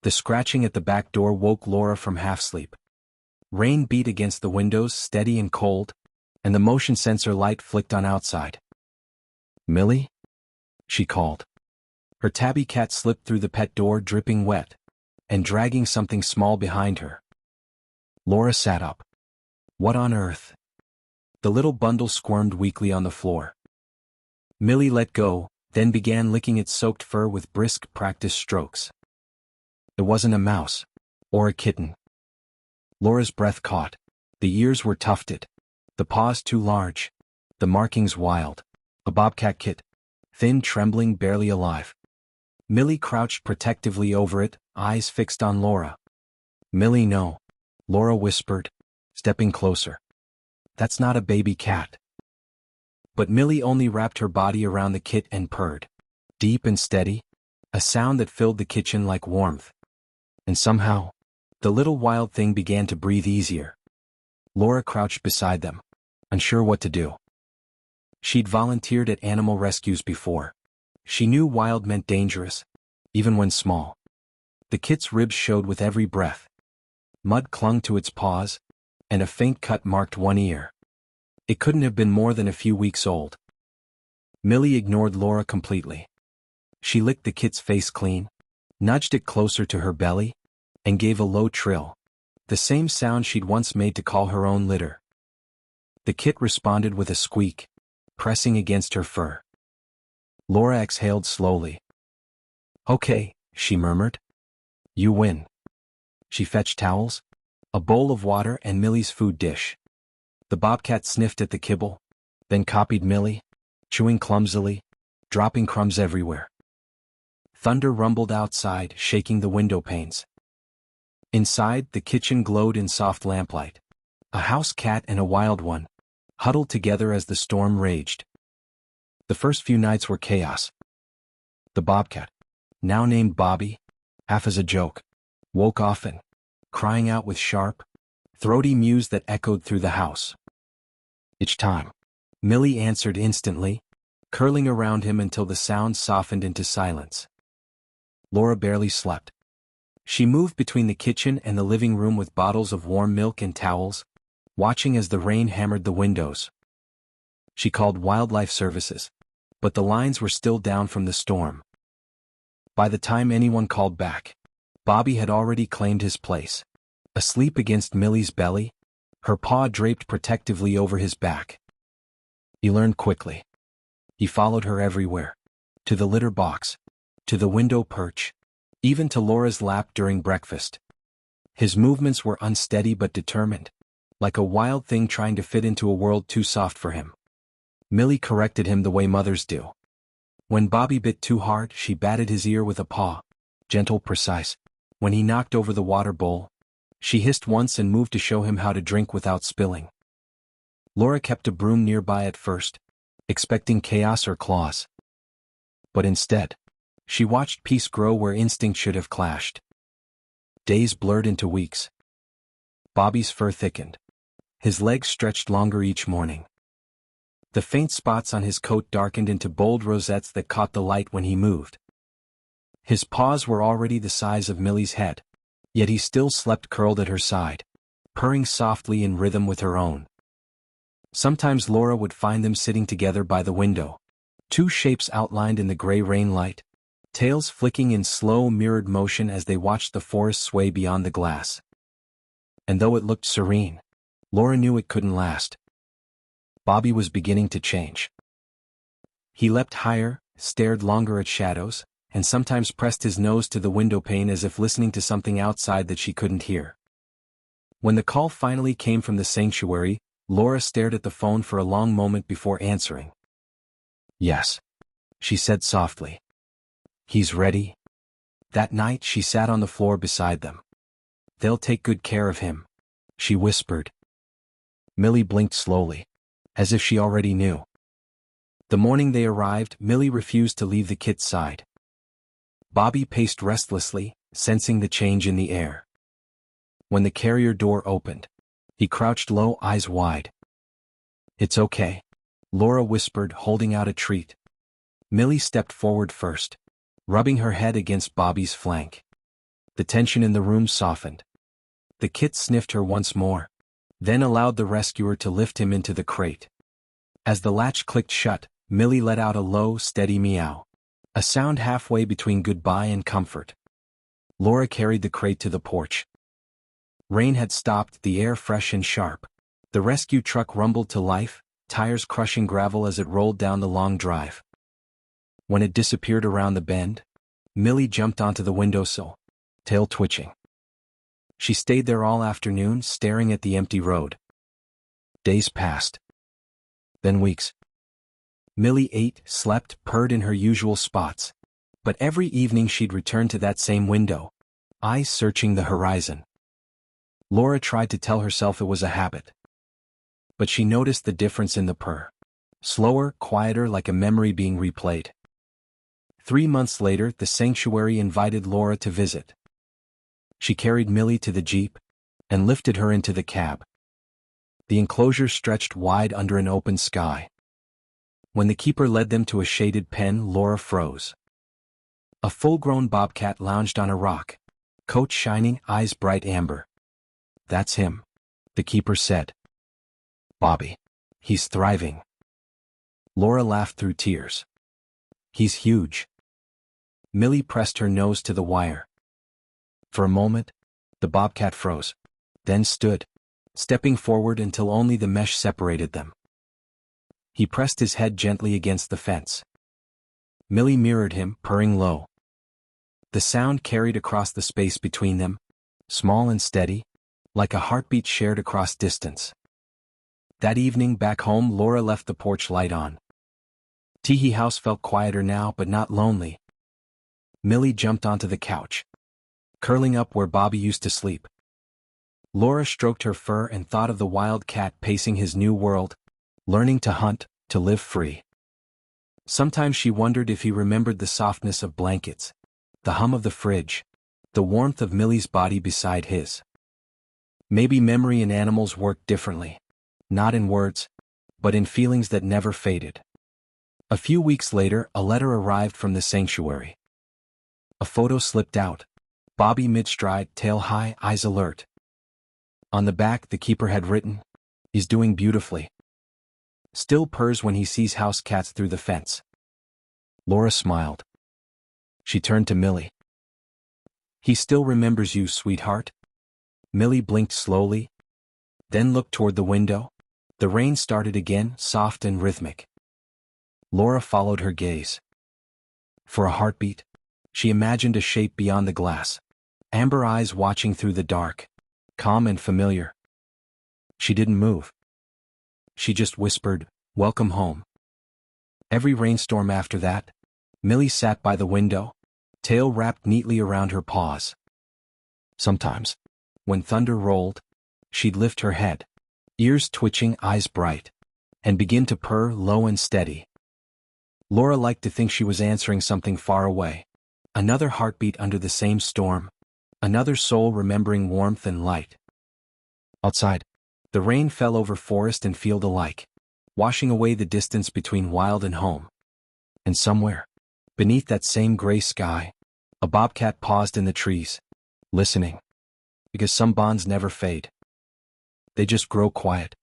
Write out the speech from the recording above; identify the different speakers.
Speaker 1: The scratching at the back door woke Laura from half-sleep. Rain beat against the windows, steady and cold, and the motion sensor light flicked on outside. "Millie?" she called. Her tabby cat slipped through the pet door dripping wet, and dragging something small behind her. Laura sat up. What on earth? The little bundle squirmed weakly on the floor. Millie let go, then began licking its soaked fur with brisk, practiced strokes. It wasn't a mouse, or a kitten. Laura's breath caught. The ears were tufted, the paws too large, the markings wild. A bobcat kit, thin, trembling, barely alive. Millie crouched protectively over it, eyes fixed on Laura. "Millie, no," Laura whispered, stepping closer. "That's not a baby cat." But Millie only wrapped her body around the kit and purred. Deep and steady, a sound that filled the kitchen like warmth. And somehow, the little wild thing began to breathe easier. Laura crouched beside them, unsure what to do. She'd volunteered at animal rescues before. She knew wild meant dangerous, even when small. The kit's ribs showed with every breath. Mud clung to its paws, and a faint cut marked one ear. It couldn't have been more than a few weeks old. Millie ignored Laura completely. She licked the kit's face clean, nudged it closer to her belly, and gave a low trill, the same sound she'd once made to call her own litter. The kit responded with a squeak, pressing against her fur. Laura exhaled slowly. "Okay," she murmured. "You win." She fetched towels, a bowl of water and Millie's food dish. The bobcat sniffed at the kibble, then copied Millie, chewing clumsily, dropping crumbs everywhere. Thunder rumbled outside, shaking the window panes. Inside, the kitchen glowed in soft lamplight. A house cat and a wild one, huddled together as the storm raged. The first few nights were chaos. The bobcat, now named Bobby, half as a joke, woke often, crying out with sharp, throaty mews that echoed through the house. Each time, Millie answered instantly, curling around him until the sound softened into silence. Laura barely slept. She moved between the kitchen and the living room with bottles of warm milk and towels, watching as the rain hammered the windows. She called wildlife services, but the lines were still down from the storm. By the time anyone called back, Bobby had already claimed his place, asleep against Millie's belly, her paw draped protectively over his back. He learned quickly. He followed her everywhere, to the litter box, to the window perch, even to Laura's lap during breakfast. His movements were unsteady but determined, like a wild thing trying to fit into a world too soft for him. Millie corrected him the way mothers do. When Bobby bit too hard, she batted his ear with a paw, gentle, precise. When he knocked over the water bowl, she hissed once and moved to show him how to drink without spilling. Laura kept a broom nearby at first, expecting chaos or claws. But instead, she watched peace grow where instinct should have clashed. Days blurred into weeks. Bobby's fur thickened. His legs stretched longer each morning. The faint spots on his coat darkened into bold rosettes that caught the light when he moved. His paws were already the size of Millie's head, yet he still slept curled at her side, purring softly in rhythm with her own. Sometimes Laura would find them sitting together by the window, two shapes outlined in the gray rain light, tails flicking in slow mirrored motion as they watched the forest sway beyond the glass. And though it looked serene, Laura knew it couldn't last. Bobby was beginning to change. He leapt higher, stared longer at shadows, and sometimes pressed his nose to the window pane as if listening to something outside that she couldn't hear. When the call finally came from the sanctuary, Laura stared at the phone for a long moment before answering. "Yes," she said softly. "He's ready." That night she sat on the floor beside them. "They'll take good care of him," she whispered. Millie blinked slowly, as if she already knew. The morning they arrived, Millie refused to leave the kit's side. Bobby paced restlessly, sensing the change in the air. When the carrier door opened, he crouched low, eyes wide. "It's okay," Laura whispered, holding out a treat. Millie stepped forward first, rubbing her head against Bobby's flank. The tension in the room softened. The kit sniffed her once more, then allowed the rescuer to lift him into the crate. As the latch clicked shut, Millie let out a low, steady meow, a sound halfway between goodbye and comfort. Laura carried the crate to the porch. Rain had stopped, the air fresh and sharp. The rescue truck rumbled to life, tires crushing gravel as it rolled down the long drive. When it disappeared around the bend, Millie jumped onto the windowsill, tail twitching. She stayed there all afternoon, staring at the empty road. Days passed. Then weeks. Millie ate, slept, purred in her usual spots. But every evening she'd return to that same window, eyes searching the horizon. Laura tried to tell herself it was a habit. But she noticed the difference in the purr. Slower, quieter, like a memory being replayed. 3 months later, the sanctuary invited Laura to visit. She carried Millie to the jeep and lifted her into the cab. The enclosure stretched wide under an open sky. When the keeper led them to a shaded pen, Laura froze. A full-grown bobcat lounged on a rock, coat shining, eyes bright amber. "That's him," the keeper said. "Bobby. He's thriving." Laura laughed through tears. "He's huge." Millie pressed her nose to the wire. For a moment, the bobcat froze, then stood, stepping forward until only the mesh separated them. He pressed his head gently against the fence. Millie mirrored him, purring low. The sound carried across the space between them, small and steady, like a heartbeat shared across distance. That evening back home, Laura left the porch light on. Teehee House felt quieter now, but not lonely. Millie jumped onto the couch, curling up where Bobby used to sleep. Laura stroked her fur and thought of the wild cat pacing his new world, learning to hunt, to live free. Sometimes she wondered if he remembered the softness of blankets, the hum of the fridge, the warmth of Millie's body beside his. Maybe memory in animals worked differently, not in words, but in feelings that never faded. A few weeks later, a letter arrived from the sanctuary. A photo slipped out, Bobby mid-stride, tail high, eyes alert. On the back, the keeper had written, "He's doing beautifully. Still purrs when he sees house cats through the fence." Laura smiled. She turned to Millie. "He still remembers you, sweetheart." Millie blinked slowly, then looked toward the window. The rain started again, soft and rhythmic. Laura followed her gaze. For a heartbeat, she imagined a shape beyond the glass, amber eyes watching through the dark, calm and familiar. She didn't move. She just whispered, "Welcome home." Every rainstorm after that, Millie sat by the window, tail wrapped neatly around her paws. Sometimes, when thunder rolled, she'd lift her head, ears twitching, eyes bright, and begin to purr low and steady. Laura liked to think she was answering something far away, another heartbeat under the same storm, another soul remembering warmth and light. Outside, the rain fell over forest and field alike, washing away the distance between wild and home. And somewhere, beneath that same gray sky, a bobcat paused in the trees, listening. Because some bonds never fade. They just grow quiet,